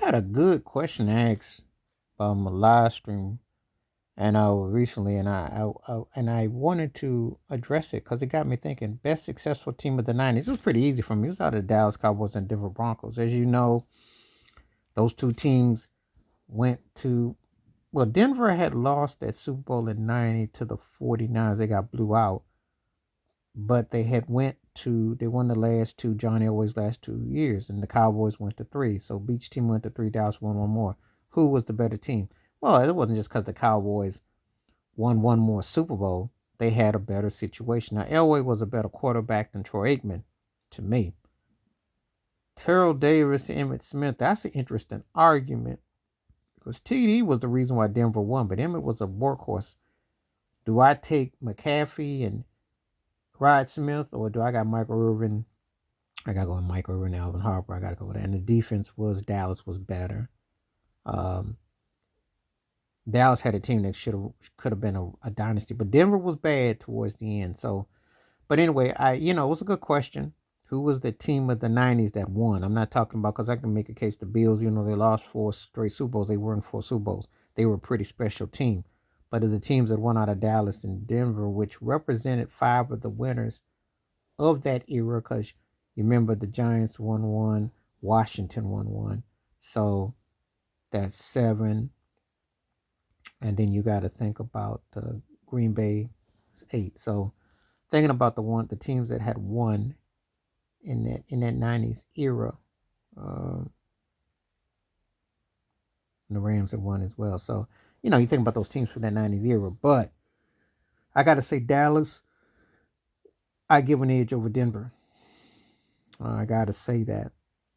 had a good question asked a live stream and recently, and I wanted to address it because it got me thinking. Best successful team of the '90s. It was pretty easy for me. It was out of Dallas Cowboys and Denver Broncos. As you know, those two teams went to well, Denver had lost that Super Bowl in '90 to the 49ers. They got blew out, but they won the last two John Elway's last 2 years, and the Cowboys went to three. So each team went to three. Dallas won one more. Who was the better team? Well, it wasn't just because the Cowboys won one more Super Bowl. They had a better situation. Now Elway was a better quarterback than Troy Aikman, to me. Terrell Davis, Emmett Smith. That's an interesting argument because TD was the reason why Denver won, but Emmett was a workhorse. Do I take McCaffrey and Rod Smith, or do I got Michael Irvin? I gotta go with Michael Irvin, Alvin Harper. I gotta go with that. And the defense was Dallas was better. Um, Dallas had a team that could have been a dynasty, but Denver was bad towards the end. So, but anyway, it was a good question. Who was the team of the '90s that won? I'm not talking about because I can make a case the Bills. They lost four straight Super Bowls. They weren't four Super Bowls. They were a pretty special team. But of the teams that won out of Dallas and Denver, which represented five of the winners of that era, because you remember the Giants won one, Washington won one. So that's seven. And then you got to think about Green Bay, eight. So thinking about the teams that had won in that '90s era, and the Rams had won as well. So you think about those teams from that '90s era. But I got to say Dallas, I give an edge over Denver. I got to say that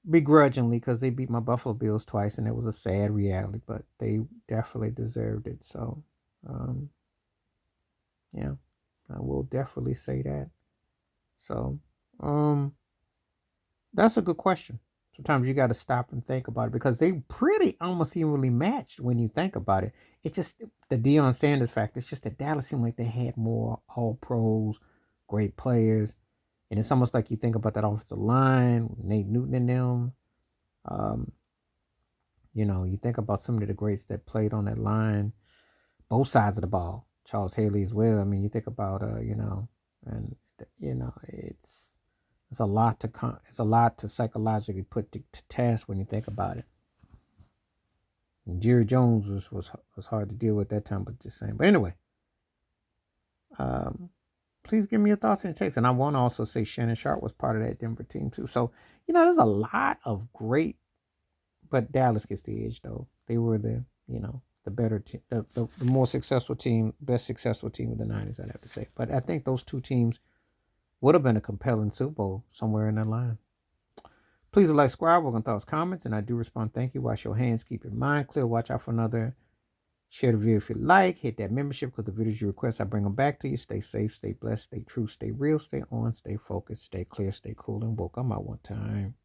begrudgingly because they beat my Buffalo Bills twice, and it was a sad reality. But they definitely deserved it. So, um, yeah, I will definitely say that. So, um, that's a good question. Sometimes you got to stop and think about it because they pretty almost evenly matched when you think about it. It's just the Deion Sanders factor. It's just that Dallas seemed like they had more all pros, great players. And it's almost like you think about that offensive line, Nate Newton and them. Um, you think about some of the greats that played on that line, both sides of the ball. Charles Haley as well. I mean, you think about, and it's a lot it's a lot to psychologically put to task when you think about it. And Jerry Jones was hard to deal with that time, but just saying. But anyway, um, please give me your thoughts and takes. And I want to also say Shannon Sharp was part of that Denver team too. So there's a lot of great, but Dallas gets the edge though. They were the better team, the more successful team, best successful team of the '90s. I'd have to say. But I think those two teams would have been a compelling Super Bowl somewhere in that line. Please like, subscribe, work on thoughts, comments, and I do respond. Thank you. Wash your hands, keep your mind clear. Watch out for another. Share the video if you like. Hit that membership because the videos you request, I bring them back to you. Stay safe, stay blessed, stay true, stay real, stay on, stay focused, stay clear, stay cool, and woke. I'm out one time.